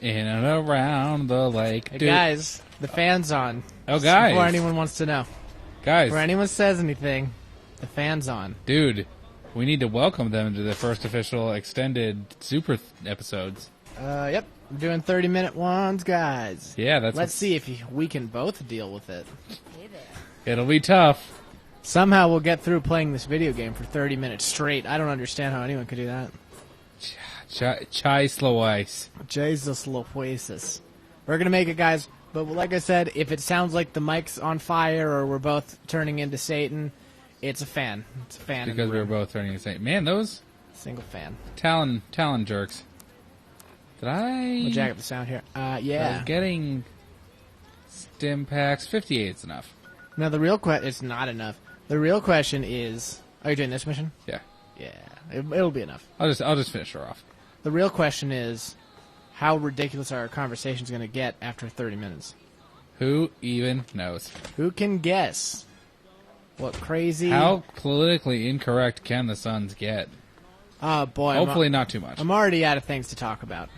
In and around the lake. Hey, Dude. guys, the fan's on. Oh, guys. Before anyone wants to know. Guys. Before anyone says anything, the fan's on. Dude, we need to welcome them to the first official extended super episodes. Yep. We're doing 30-minute ones, guys. Yeah, Let's see if we can both deal with it. It'll be tough. Somehow we'll get through playing this video game for 30 minutes straight. I don't understand how anyone could do that. Chai slow ice. Jesus Louises. We're going to make it, guys. But like I said, if it sounds like the mic's on fire or we're both turning into Satan, it's a fan. It's a fan. Because we were both turning into Satan. Man, those... Single fan. Talon jerks. Did I... We'll jack up the sound here. Yeah. Getting stim packs. 58 is enough. No, the real question... It's not enough. The real question is... Are you doing this mission? Yeah. Yeah. It'll be enough. I'll just finish her off. The real question is, how ridiculous are our conversations going to get after 30 minutes? Who even knows? Who can guess? What crazy... How politically incorrect can the Sons get? Oh, boy. Hopefully not too much. I'm already out of things to talk about.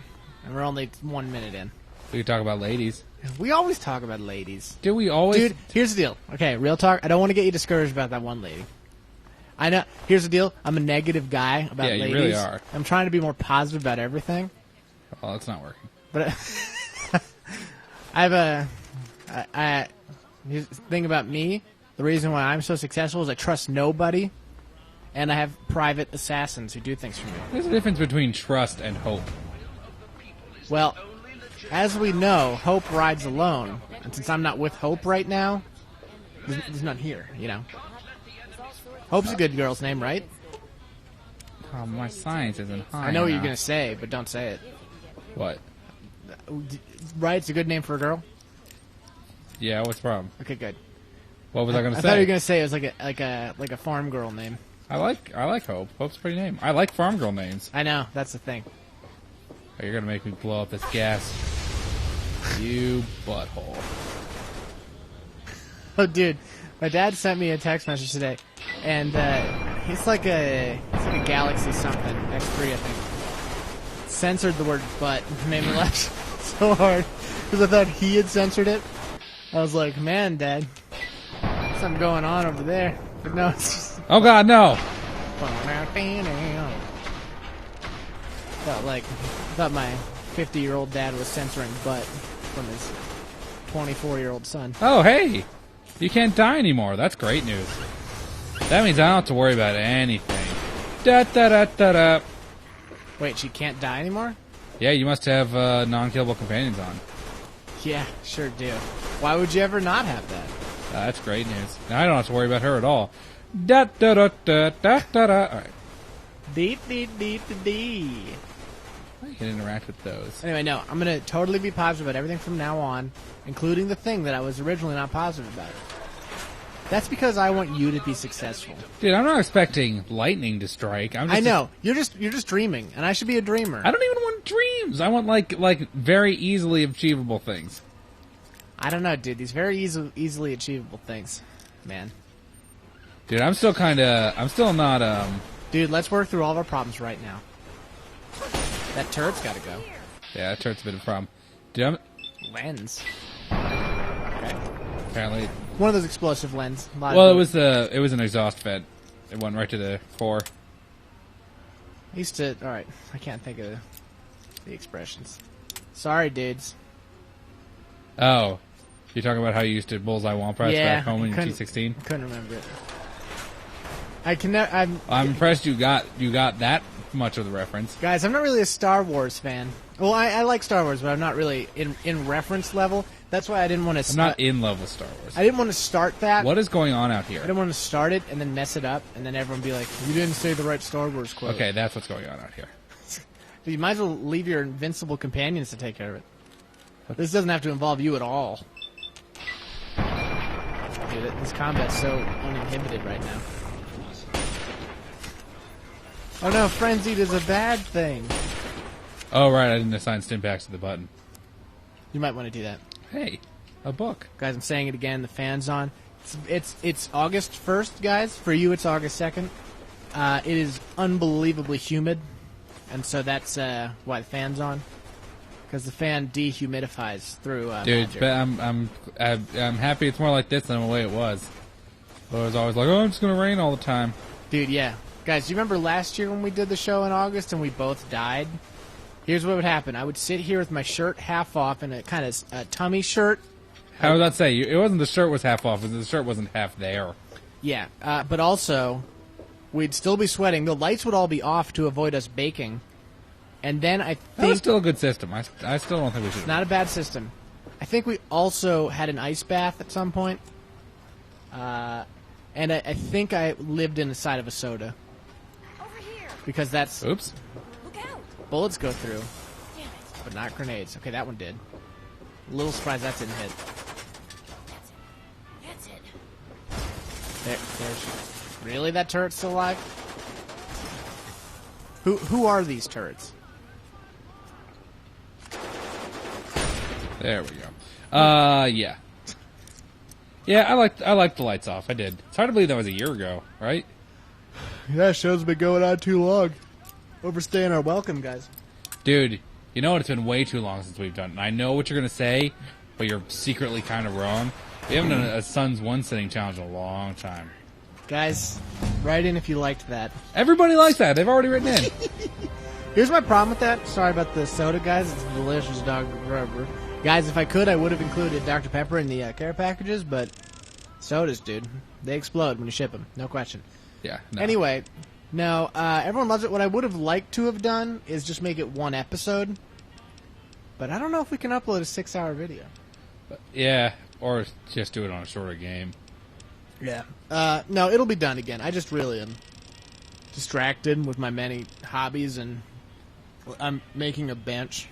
And we're only 1 minute in. We can talk about ladies. We always talk about ladies. Do we always? Dude, here's the deal. Okay, real talk. I don't want to get you discouraged about that one lady. I know. Here's the deal. I'm a negative guy about ladies. Yeah, you really are. I'm trying to be more positive about everything. Well, it's not working. But I have here's the thing about me. The reason why I'm so successful is I trust nobody, and I have private assassins who do things for me. There's a difference between trust and hope. Well, as we know, hope rides alone. And since I'm not with Hope right now, there's none here, you know. Hope's a good girl's name, right? Oh, my science isn't high. I know what you're enough. going to say, but don't say it. What? Right? It's a good name for a girl? Yeah, what's the problem? Okay, good. What was I going to I say? thought you were going to say it was like a farm girl name. I like Hope. Hope's a pretty name. I like farm girl names. I know, that's the thing. Oh, you're going to make me blow up this gas. You butthole. Oh, dude. My dad sent me a text message today, and it's like a Galaxy something, X3, I think. Censored the word butt. Made me laugh so hard, because I thought he had censored it. I was like, man, Dad, something going on over there. But no, it's just... Oh, God, no! I thought my 50-year-old dad was censoring butt from his 24-year-old son. Oh, hey! You can't die anymore. That's great news. That means I don't have to worry about anything. Da-da-da-da-da. Wait, she can't die anymore? Yeah, you must have non-killable companions on. Yeah, sure do. Why would you ever not have that? That's great news. Now I don't have to worry about her at all. Da-da-da-da-da-da-da. Alright. Dee-dee-dee-dee-dee. You can interact with those. Anyway, no, I'm going to totally be positive about everything from now on, including the thing that I was originally not positive about. That's because I want you to be successful. Dude, I'm not expecting lightning to strike. I know. You're just dreaming, and I should be a dreamer. I don't even want dreams. I want like very easily achievable things. I don't know, dude. These very easily achievable things. Man. Dude, I'm still not Dude, let's work through all of our problems right now. That turret's got to go. Yeah, that turret's a bit of a problem. Dude, Lens. Okay. apparently. One of those explosive lens. Well, it was an exhaust vent. It went right to the core. I used to. All right, I can't think of the expressions. Sorry, dudes. Oh, you're talking about how you used to bullseye womp rats back home in couldn't- G16? I couldn't remember it. I can. I'm impressed you got that much of the reference. Guys, I'm not really a Star Wars fan. Well, I like Star Wars, but I'm not really in reference level. That's why I didn't want to. I'm not in love with Star Wars. I didn't want to start that. What is going on out here? I didn't want to start it and then mess it up, and then everyone be like, "You didn't say the right Star Wars quote." Okay, that's what's going on out here. You might as well leave your invincible companions to take care of it. This doesn't have to involve you at all. Dude, this combat's so uninhibited right now. Oh no, frenzied is a bad thing. Oh right, I didn't assign stimpaks to the button. You might want to do that. Hey, a book. Guys, I'm saying it again, the fan's on. It's August 1st, guys. For you, it's August 2nd. It is unbelievably humid, and so that's why the fan's on. Because the fan dehumidifies through. Dude, magic. but I'm happy it's more like this than the way it was. It was always like, oh, it's gonna rain all the time. Dude, yeah. Guys, do you remember last year when we did the show in August and we both died? Here's what would happen. I would sit here with my shirt half off and a kind of a tummy shirt. How would that say? It wasn't the shirt was half off. The shirt wasn't half there. Yeah, but also, we'd still be sweating. The lights would all be off to avoid us baking. And then I That was think... still a good system. I still don't think we should. It's not a bad system. I think we also had an ice bath at some point. And I think I lived inside of a soda. Over here. Because that's... Oops. Look out. Bullets go through, Damn it. but not grenades. Okay, that one did. A little surprised that didn't hit. That's it. There's... Really? That turret's still alive? Who are these turrets? There we go. Yeah. Yeah, I liked the lights off. I did. It's hard to believe that was a year ago, right? Yeah, show's been going on too long. Overstaying our welcome, guys. Dude, you know what? It's been way too long since we've done it. And I know what you're going to say, but you're secretly kind of wrong. We haven't done a Suns one-sitting challenge in a long time. Guys, write in if you liked that. Everybody likes that. They've already written in. Here's my problem with that. Sorry about the soda, guys. It's delicious, dog. Guys, if I could, I would have included Dr. Pepper in the care packages, but sodas, dude, they explode when you ship them. No question. Yeah. No. Anyway, no, everyone loves it. What I would have liked to have done is just make it one episode. But I don't know if we can upload a 6-hour video. Yeah, or just do it on a shorter game. Yeah. No, it'll be done again. I just really am distracted with my many hobbies, and I'm making a bench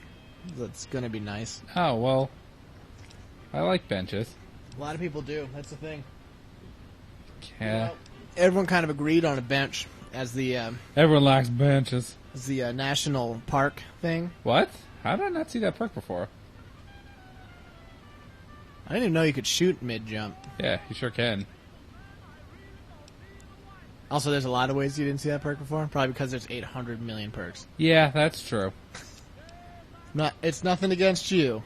that's going to be nice. Oh, well, I like benches. A lot of people do. That's the thing. Yeah. Well, everyone kind of agreed on a bench as the Everyone likes benches. national park thing. What? How did I not see that perk before? I didn't even know you could shoot mid-jump. Yeah, you sure can. Also, there's a lot of ways you didn't see that perk before. Probably because there's 800 million perks. Yeah, that's true. It's nothing against you.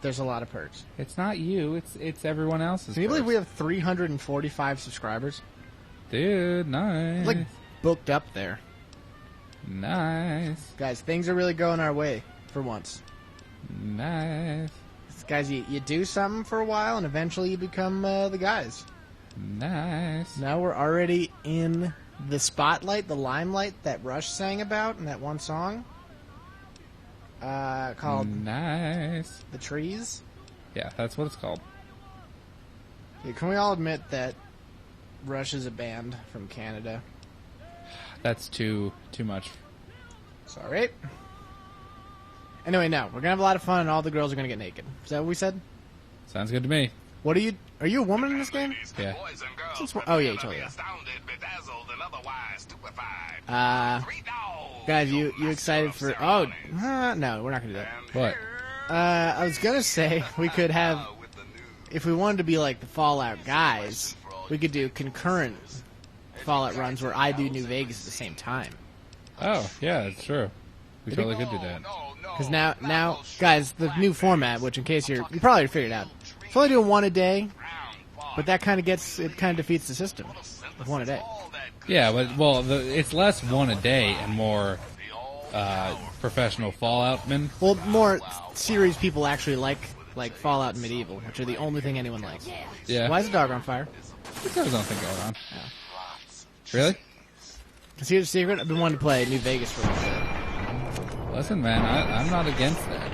There's a lot of perks. It's not you. It's everyone else's. Can you believe perks. we have 345 subscribers? Dude, nice. Like, booked up there. Nice. Guys, things are really going our way for once. Nice. Guys, you do something for a while, and eventually you become the guys. Nice. Now we're already in the spotlight, the limelight that Rush sang about in that one song called Nice. The Trees. Yeah, that's what it's called. Yeah, can we all admit that Rush is a band from Canada? That's too much. Sorry. Anyway, now we're gonna have a lot of fun, and all the girls are gonna get naked. Is that what we said? Sounds good to me. What are you? Are you a woman in this game? Yeah. Oh yeah, you totally are. Guys, you excited for? Oh, no, we're not gonna do that. What? I was gonna say we could have, if we wanted to be like the Fallout guys, we could do concurrent Fallout runs where I do New Vegas at the same time. Oh, yeah, that's true. We totally could do that. Because now, guys, the new format, which in case you probably figured out, it's only doing one a day, but that kind of defeats the system of one a day. Yeah, but it's less one a day and more professional Fallout men. Well, more series people actually like Fallout and Medieval, which are the only thing anyone likes. Yeah. Why is the dog on fire? There's nothing going on. Really? Because here's the secret: I've been wanting to play New Vegas for a while. Listen, man, I'm not against that.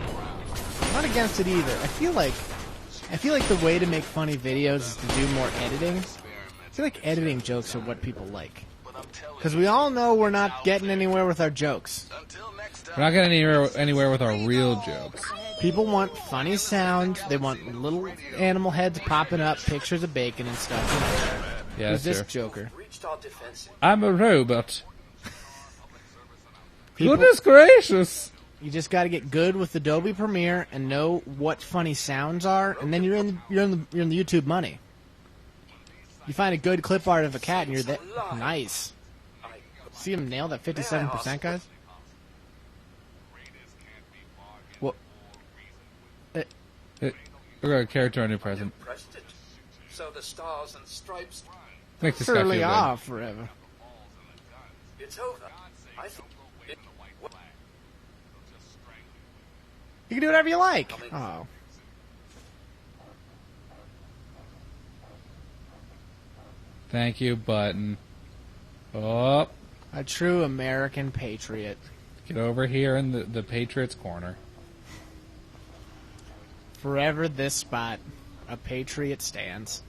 I'm not against it either. I feel like the way to make funny videos is to do more editing. I feel like editing jokes are what people like. Because we all know we're not getting anywhere with our jokes. We're not getting anywhere with our real jokes. People want funny sound. They want little animal heads popping up, pictures of bacon and stuff. Yeah, Who's that's this true. joker? I'm a robot. People- Goodness gracious! You just got to get good with Adobe Premiere and know what funny sounds are, and then you're in the YouTube money. You find a good clip art of a cat and you're there. Nice. See him nail that 57%, guys? What? We're going to character our new present. Pressed it. So the stars and stripes. Make this guy feel Surely good. off forever. It's over. I think. You can do whatever you like. Oh. Thank you, button. Oh, A true American patriot. get over here in the Patriots corner. Forever this spot, a patriot stands.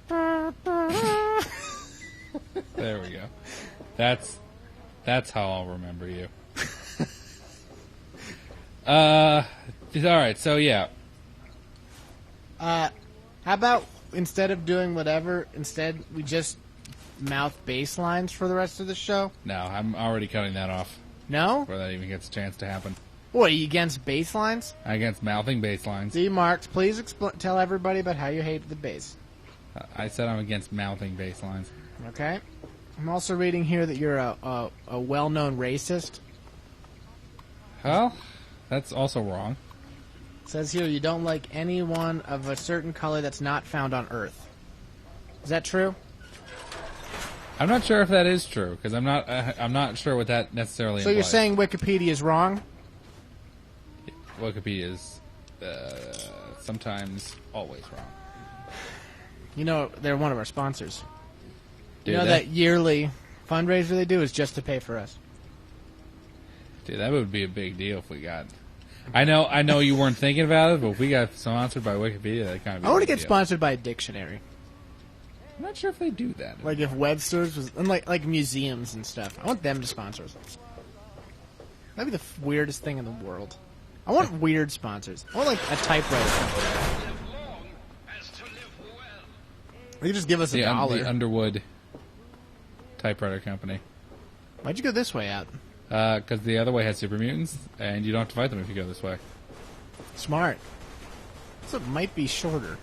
There we go. That's how I'll remember you. All right. So yeah. How about instead of doing whatever, instead we just mouth bass lines for the rest of the show? No, I'm already cutting that off No? before that even gets a chance to happen. What, are you against bass lines? Against mouthing bass lines. d.marx, please tell everybody about how you hate the bass. I said I'm against mouthing bass lines. Okay? I'm also reading here that you're a well-known racist. Well, that's also wrong. It says here you don't like anyone of a certain color that's not found on Earth. Is that true? I'm not sure if that is true because I'm not sure what that necessarily So implies. you're saying Wikipedia is wrong? Wikipedia is sometimes always wrong. You know, they're one of our sponsors. Dude, You know that yearly fundraiser they do is just to pay for us. Dude, that would be a big deal if we got. I know you weren't thinking about it, but if we got sponsored by Wikipedia, that kind of. I want to get sponsored by a dictionary. I'm not sure if they do that. Like if Webster's was, and like museums and stuff. I want them to sponsor us. That'd be the weirdest thing in the world. I want weird sponsors. I want like a typewriter company. They could just give us the $1. Underwood typewriter company. Why'd you go this way out? Because the other way has super mutants, and you don't have to fight them if you go this way. Smart. So it might be shorter.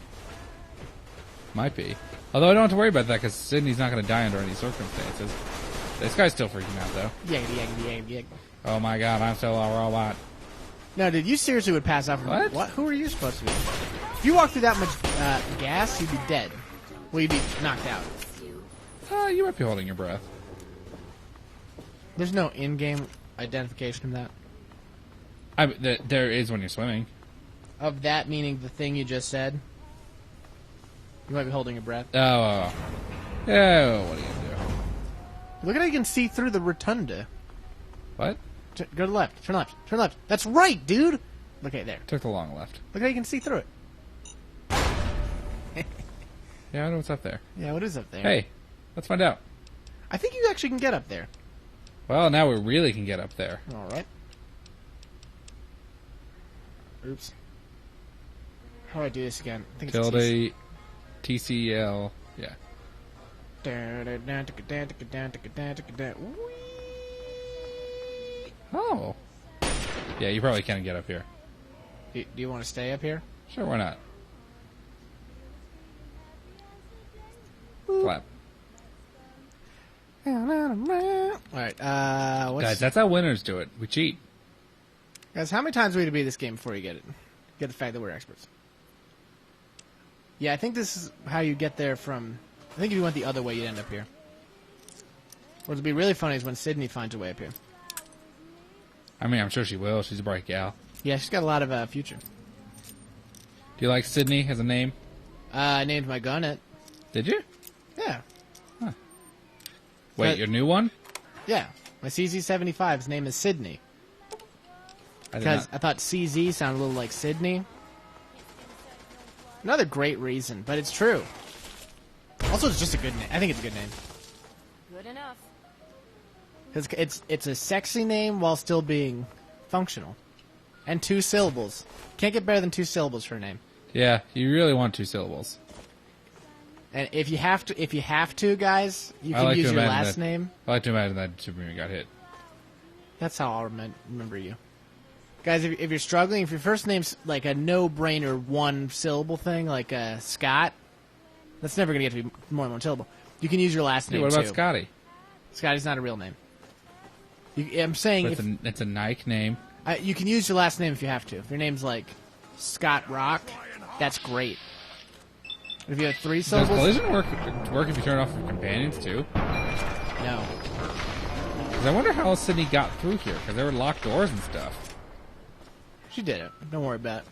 Might be. Although I don't have to worry about that because Sydney's not going to die under any circumstances. This guy's still freaking out, though. Yeah. Oh my god, I'm still a robot. No, dude, you seriously would pass out from What? Who are you supposed to be? If you walk through that much gas, you'd be dead. Well, you'd be knocked out. You might be holding your breath. There's no in-game identification of that. There is when you're swimming. Of that meaning the thing you just said. You might be holding your breath. Oh. Yeah, what are you going to do? Look at how you can see through the rotunda. What? Go to the left. Turn left. Turn left. That's right, dude. Look at there. Took the long left. Look how you can see through it. Yeah, I know what's up there. Yeah, what is up there? Hey, let's find out. I think you actually can get up there. Well, now we really can get up there. All right. Oops. How do I do this again? I think it's Tilde TCL. Yeah. Oh. Yeah, you probably can't get up here. Do you want to stay up here? Sure, why not? Flap. Alright, Guys, that's how winners do it. We cheat. Guys, how many times do we have to beat this game before you get it? Get the fact that we're experts. Yeah, I think this is how you get there from... I think if you went the other way, you'd end up here. What would be really funny is when Sydney finds a way up here. I mean, I'm sure she will. She's a bright gal. Yeah, she's got a lot of future. Do you like Sydney as a name? I named my gun it. Did you? Yeah. Wait, your new one? Yeah. My CZ-75's name is Sydney. I did Because not. I thought CZ sounded a little like Sydney. Another great reason, but it's true. Also, it's just a good name. I think it's a good name. Good enough. Because it's a sexy name while still being functional. And 2 syllables. Can't get better than 2 syllables for a name. Yeah, you really want 2 syllables. And if you have to, guys, you I can like to use your imagine last that- name. I like to imagine that Superman got hit. That's how I'll remember you. Guys, if you're struggling, if your first name's like a no-brainer 1-syllable thing, like Scott, That's never going to get to be more than one syllable. You can use your last name, Dude, what about too. Scotty? Scotty's not a real name. I'm saying But it's a Nike name. you can use your last name if you have to. If your name's like Scott Rock, that's great. If you have 3 Does syllables, collision work if you turn off your companions too? no. 'Cause I wonder how Sydney got through here, because there were locked doors and stuff. She did it. Don't worry about it.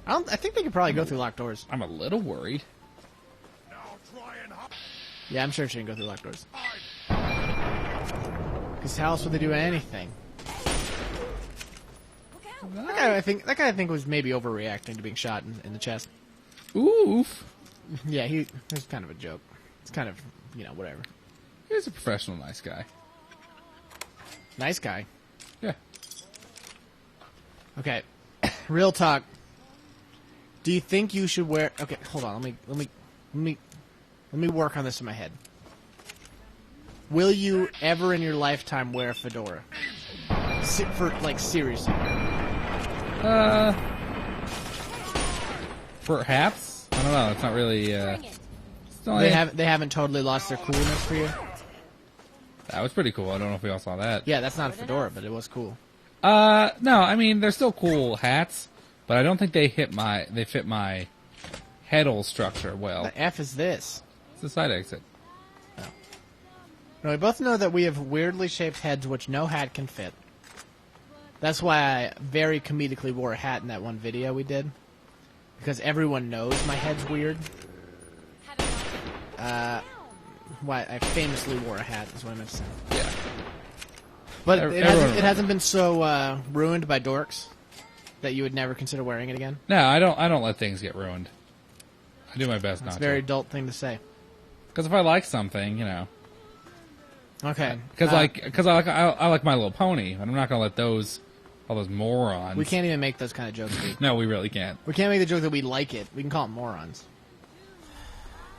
I think they could probably go through locked doors. I'm a little worried. Yeah, I'm sure she can go through locked doors. Because how else would they do anything? That guy, I think, was maybe overreacting to being shot in the chest. Oof. Yeah, it was kind of a joke. It's kind of, whatever. He's a professional, nice guy. Nice guy. Yeah. Okay, real talk. Do you think you should wear? Okay, hold on. Let me work on this in my head. Will you ever in your lifetime wear a fedora? Seriously. Perhaps. I don't know. It's not really. Bring it. It's not like- They haven't totally lost their coolness for you. That was pretty cool. I don't know if we all saw that. Yeah, that's not a fedora, but it was cool. No. I mean, they're still cool hats, but I don't think they fit my head-hole structure well. The F is this. It's the side exit. No, we both know that we have weirdly shaped heads which no hat can fit. That's why I very comedically wore a hat in that one video we did. Because everyone knows my head's weird. Why I famously wore a hat is what I meant to say. Yeah. But Everyone it hasn't been so ruined by dorks that you would never consider wearing it again. No, I don't let things get ruined. I do my best It's not a very to. adult thing to say. Because if I like something, Okay. Because I like My Little Pony, and I'm not gonna let all those morons. We can't even make those kind of jokes, dude. No, we really can't. We can't make the joke that we like it. We can call them morons.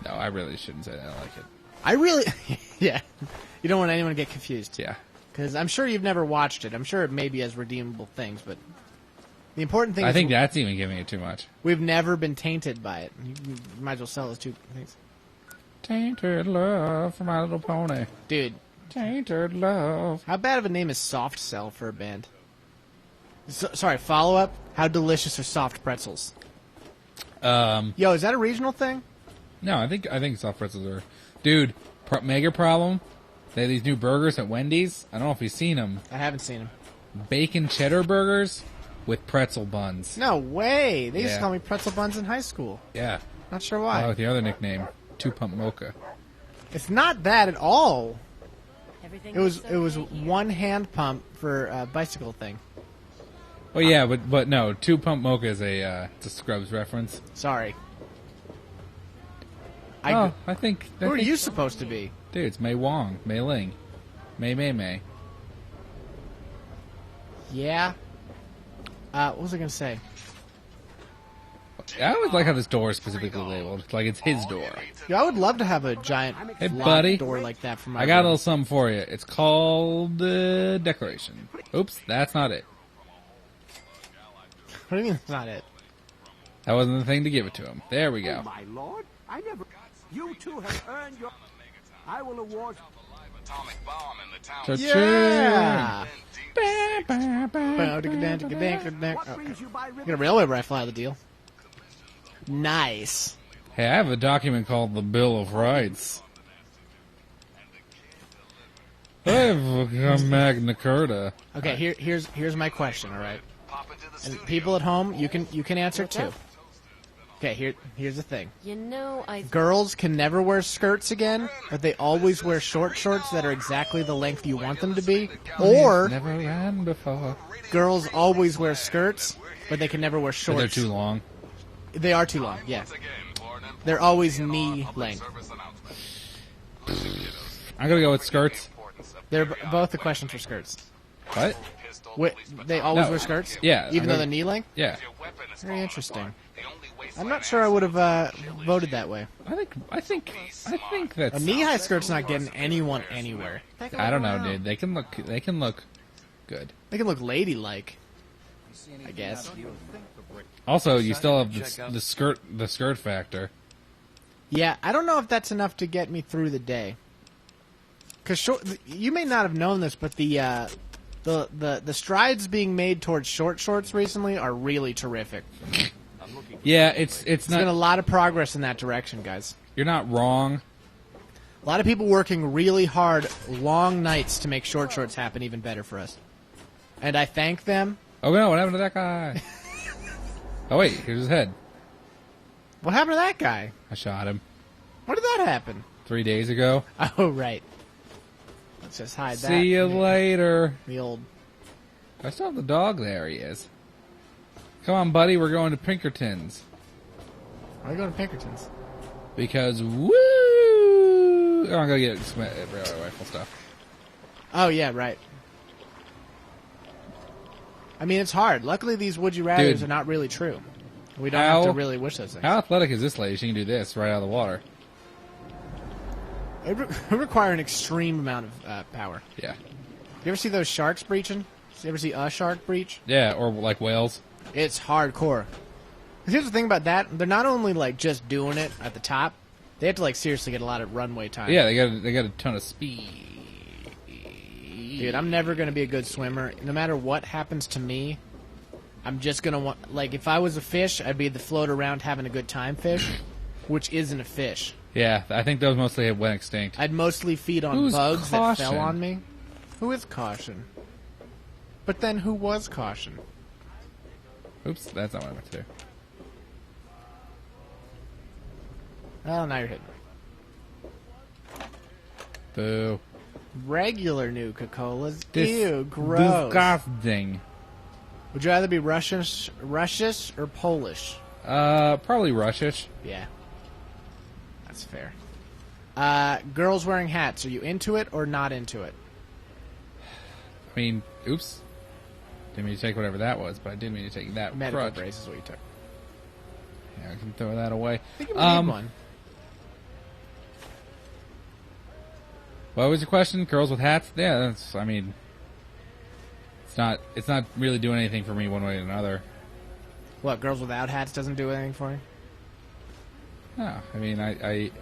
No, I really shouldn't say that. I like it. I really... yeah. You don't want anyone to get confused. Yeah. Because I'm sure you've never watched it. I'm sure it maybe has redeemable things, but... The important thing I is think that's even giving it too much. we've never been tainted by it. You might as well sell those 2 things. Tainted love for My Little Pony. Dude, Tainted love. how bad of a name is Soft Cell for a band? Sorry, follow-up. How delicious are soft pretzels? Yo, is that a regional thing? No, I think soft pretzels are... Dude, mega problem. They have these new burgers at Wendy's. I don't know if you've seen them. I haven't seen them. Bacon cheddar burgers with pretzel buns. No way. They used to Yeah. call me pretzel buns in high school. Yeah. Not sure why. With the other nickname, 2-Pump Mocha. It's not that at all. Everything It was looks okay here. one hand pump for a bicycle thing. Well, yeah, but no, 2-Pump Mocha is it's a Scrubs reference. Sorry. I think... Who are you supposed to be? Dude, it's Mei Wong, Mei Ling, Mei. Yeah. What was I going to say? I always like how this door is specifically labeled. Like it's his door. Yeah, I would love to have a giant Hey, locked buddy. door like that for my I got a room. little something for you. It's called Declaration. Oops, that's not it. What do you mean it's not it? That wasn't the thing to give it to him. There we go. My lord, I never... You two have earned your... I will award... Atomic bomb in the town. Yeah! What Oh, brings you by get a river? railway rifle out of the deal. Nice. Hey, I have a document called the Bill of Rights. I've become Magna Carta. Okay, here's my question. All right, Pop into the and studio. people at home, you can answer too. Okay, here's the thing. You know, I Girls can never wear skirts again, but they always wear short shorts that are exactly the length you want them to be. Or Never ran before. girls always wear skirts, but they can never wear But shorts. they're too long. They are too long. Yeah, Once again, for an important they're always PNR knee public length. service announcement. I'm gonna go with skirts. They're both a question for skirts. What? Pistol, Wait, police patrol. they always No. wear skirts? Yeah, Even I'm though gonna- they're knee length? Yeah. If your weapon is Very falling interesting. apart, the only I'm wasteland not sure I would have voted that way. I think that's. A knee-high skirt's not getting anyone anywhere. I don't know, dude. They can look good. They can look ladylike, I guess. Also, you still have the skirt factor. Yeah, I don't know if that's enough to get me through the day. Because you may not have known this, but the strides being made towards short shorts recently are really terrific. Yeah, it's There's not. been a lot of progress in that direction, guys. You're not wrong. A lot of people working really hard, long nights to make short shorts happen even better for us. And I thank them. Oh no, what happened to that guy? Oh wait, here's his head. What happened to that guy? I shot him When did that happen? 3 days ago. Oh, right. Let's just hide that. See you later. The old... I still have the dog. There he is. Come on, buddy. We're going to Pinkerton's. Why are you going to Pinkerton's? Because, woo! Oh, I'm going to get some rifle stuff. Oh, yeah, right. I mean, it's hard. Luckily, these would you rathers Dude. are not really true. We don't have to really wish those things. How athletic is this lady? She can do this right out of the water. It require an extreme amount of power. Yeah. You ever see those sharks breaching? You ever see a shark breach? Yeah, or like whales. It's hardcore. 'Cause here's the thing about that: they're not only like just doing it at the top; they have to like seriously get a lot of runway time. Yeah, they got a ton of speed. Dude, I'm never gonna be a good swimmer. No matter what happens to me, I'm just gonna want. Like, if I was a fish, I'd be the float around having a good time fish, which isn't a fish. Yeah, I think those mostly went extinct. I'd mostly feed on Who's bugs that fell Caution? on me. Who is Caution? But then who was Caution? Oops, that's not what I meant to do. Oh, now you're hitting. Boo. Regular Nuka-Colas. Dis- Ew, gross. Disgusting. Would you rather be Russian or Polish? Probably Russia-ish. Yeah. That's fair. Girls wearing hats. Are you into it or not into it? I mean, oops. Didn't mean to take whatever that was, but I did mean to take that Medical crutch. brace is what you took. Yeah, I can throw that away. I think you might need one. What was your question? Girls with hats? Yeah, that's. I mean, it's not really doing anything for me one way or another. What, girls without hats doesn't do anything for you? No, I mean,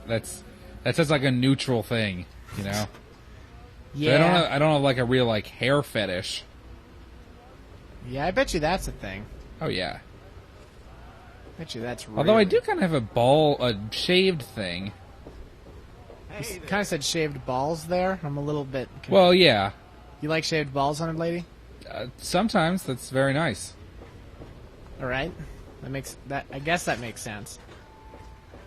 that's just like a neutral thing, you know. Yeah. I don't have like a real like hair fetish. Yeah, I bet you that's a thing. Oh yeah. Bet you that's real. Although I do kind of have a shaved thing. You kind of said shaved balls there. I'm a little bit... Well, yeah. You like shaved balls on a lady? Sometimes that's very nice. All right. I guess that makes sense.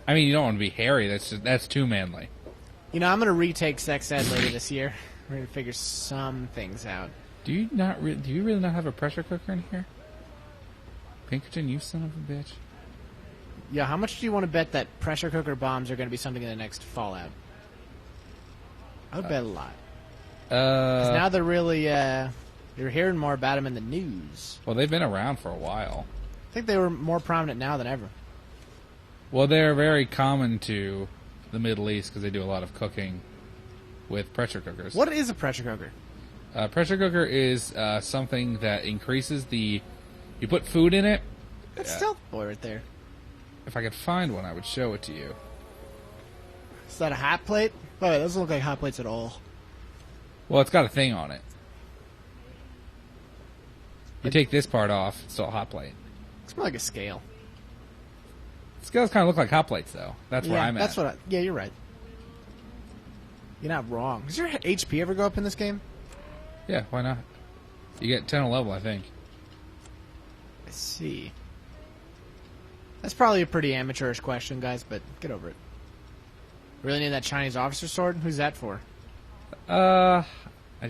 I mean, you don't want to be hairy. That's too manly. You know, I'm going to retake sex ed later this year. We're going to figure some things out. Do you really not have a pressure cooker in here? Pinkerton, you son of a bitch. Yeah, how much do you want to bet that pressure cooker bombs are going to be something in the next Fallout? I would bet a lot. 'Cause now they're really, you're hearing more about them in the news. Well, they've been around for a while. I think they were more prominent now than ever. Well, they're very common to the Middle East because they do a lot of cooking with pressure cookers. What is a pressure cooker? Pressure cooker is something that increases the... You put food in it. That's Stealth Boy right there. If I could find one, I would show it to you. Is that a hot plate? By the way, it doesn't look like hot plates at all. Well, it's got a thing on it. You take this part off, it's still a hot plate. It's more like a scale. Scales kind of look like hot plates, though. That's where I'm at. Yeah, you're right. You're not wrong. Does your HP ever go up in this game? Yeah, why not? You get 10 a level, I think. I see. That's probably a pretty amateurish question, guys, but get over it. Really need that Chinese officer sword? Who's that for? I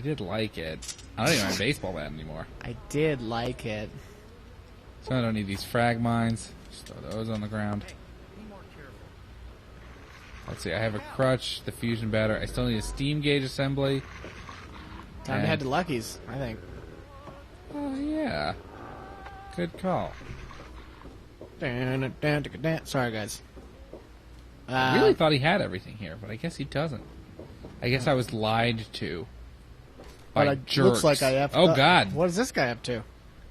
did like it. I don't even have a baseball bat anymore. I did like it. So I don't need these frag mines. Just throw those on the ground. Let's see, I have a crutch, the fusion battery. I still need a steam gauge assembly. Time to head to Lucky's, I think. Oh, yeah. Good call. Sorry, guys. I really thought he had everything here, but I guess he doesn't. I guess I was lied to by jerks. Looks like I have. Oh, God. What is this guy up to?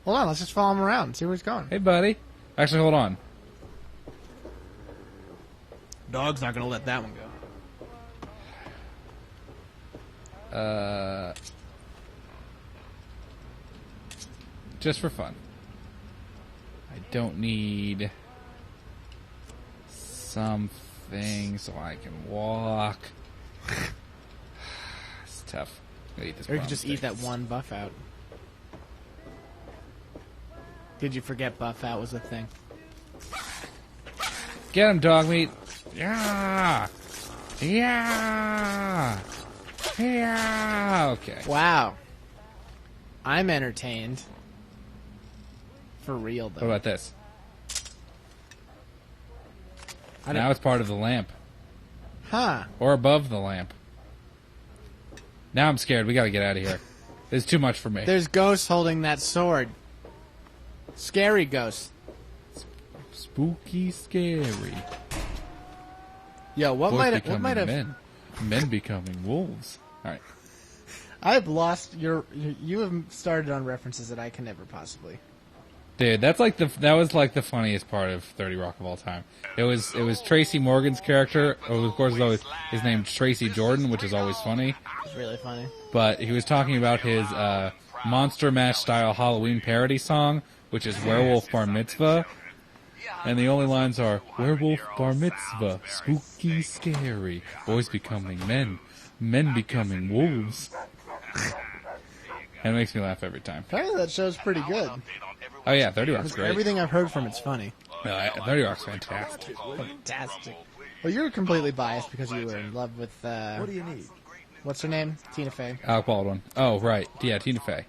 Hold on, let's just follow him around and see where he's going. Hey, buddy. Actually, hold on. Dog's not gonna let that one go. Just for fun. I don't need something so I can walk. It's tough. I eat this Or you could just bomb eat steak. that one buff out. Did you forget buff out was a thing? Get him, dog meat. Yeah. Yeah. Yeah. Okay. Wow. I'm entertained. For real, though. What about this? I Now don't- it's part of the lamp. Huh. Or above the lamp. Now I'm scared. We gotta get out of here. This is too much for me. There's ghosts holding that sword. Scary ghosts. Spooky, scary. Yo, what Boys might have... becoming What might have... men. Men becoming wolves. Alright. I've lost your... You have started on references that I can never possibly... Dude, that was like the funniest part of 30 Rock of all time. It was Tracy Morgan's character. Of course, his name's Tracy Jordan, which is always funny. It's really funny. But he was talking about his Monster Mash style Halloween parody song, which is Werewolf Bar Mitzvah. And the only lines are Werewolf Bar Mitzvah, spooky, scary, boys becoming men, men becoming wolves. And it makes me laugh every time. Apparently that show's pretty good. Oh yeah, 30 Rock's great. Everything I've heard from it's funny. No, 30 Rock's fantastic. Fantastic. Well, you're completely biased because you were in love with, What do you need? what's her name? Tina Fey. Alec Baldwin. Oh, right. Yeah, Tina Fey.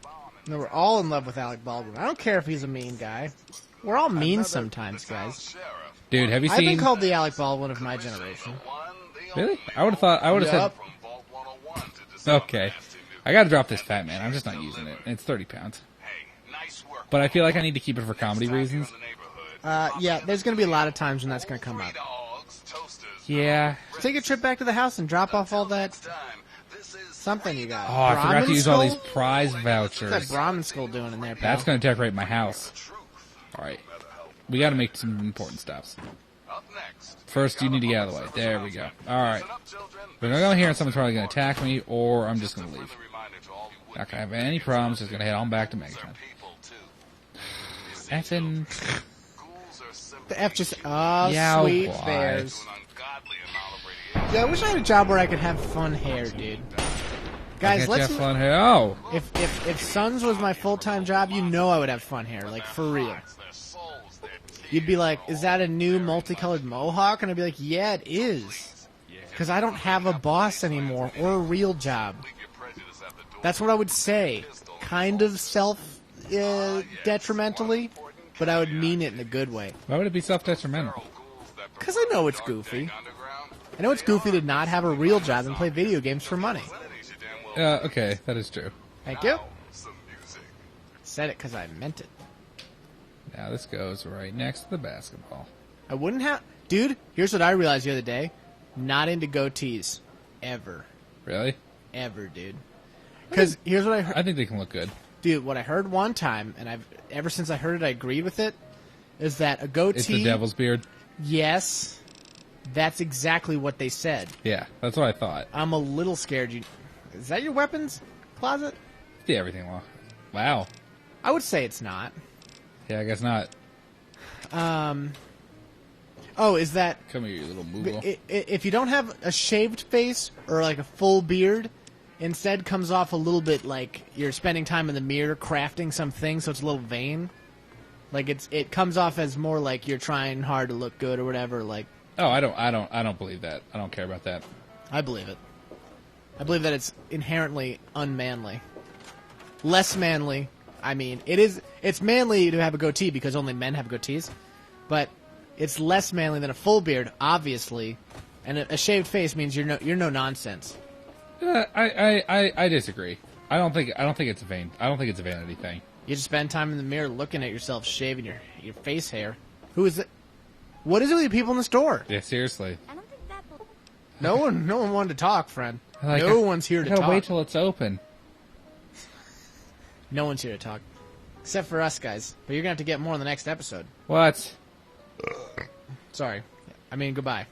No, we're all in love with Alec Baldwin. I don't care if he's a mean guy. We're all mean sometimes, guys. Dude, have you I've been seen... called the Alec Baldwin of my generation. Really? I would have Yup. said... Okay. I gotta drop this fat man. I'm just not using it. It's 30 pounds. But I feel like I need to keep it for comedy reasons. Yeah, there's going to be a lot of times when that's going to come up. Yeah. Take a trip back to the house and drop off all that something you got. Oh, I forgot Brahmin to use all these skull? prize What's vouchers. that Brahmin skull doing in there, pal? That's gonna decorate my house. Alright. We gotta make some important stops. First, you need to get out of the way. There we go. Alright. We're gonna go here and someone's probably gonna attack me, or I'm just gonna leave. Not gonna have any problems, just gonna head on back to Megatron. Effin'. The F just... Oh, Yeah, sweet boy. bears. Yeah, I wish I had a job where I could have fun hair, dude. Guys, Get let's... Jeff on here. Oh! If Sons was my full-time job, you know I would have fun hair, like, for real. You'd be like, is that a new multicolored mohawk? And I'd be like, yeah, it is. Because I don't have a boss anymore, or a real job. That's what I would say. Kind of detrimentally, but I would mean it in a good way. Why would it be self-detrimental? Because I know it's goofy. I know it's goofy to not have a real job and play video games for money. Okay, that is true. Thank you. Said it because I meant it. Now this goes right next to the basketball. I wouldn't have... Dude, here's what I realized the other day. Not into goatees. Ever. Really? Ever, dude. Because here's what I heard. I think they can look good. Dude, what I heard one time, and ever since I heard it, I agreed with it, is that a goatee... It's the devil's beard? Yes. That's exactly what they said. Yeah, that's what I thought. I'm a little scared. Is that your weapons closet? See everything well. Wow. I would say it's not. Yeah, I guess not. Oh, is that... Come here, you little moogle. If you don't have a shaved face or like a full beard, instead comes off a little bit like you're spending time in the mirror crafting something, so it's a little vain. Like it comes off as more like you're trying hard to look good or whatever. Like, Oh, I don't believe that. I don't care about that. I believe it. I believe that it's inherently unmanly. Less manly. I mean, it's manly to have a goatee because only men have goatees, but it's less manly than a full beard, obviously. And a shaved face means you're no nonsense. I disagree. I don't think it's vain. I don't think it's a vanity thing. You just spend time in the mirror looking at yourself shaving your face hair. Who is it? What is it with you people in the store? Yeah, seriously. I don't think that will... No one wanted to talk, friend. Like, No one's here to I gotta talk. wait till it's open. No one's here to talk. Except for us guys. But you're gonna have to get more in the next episode. What? Sorry. I mean, goodbye.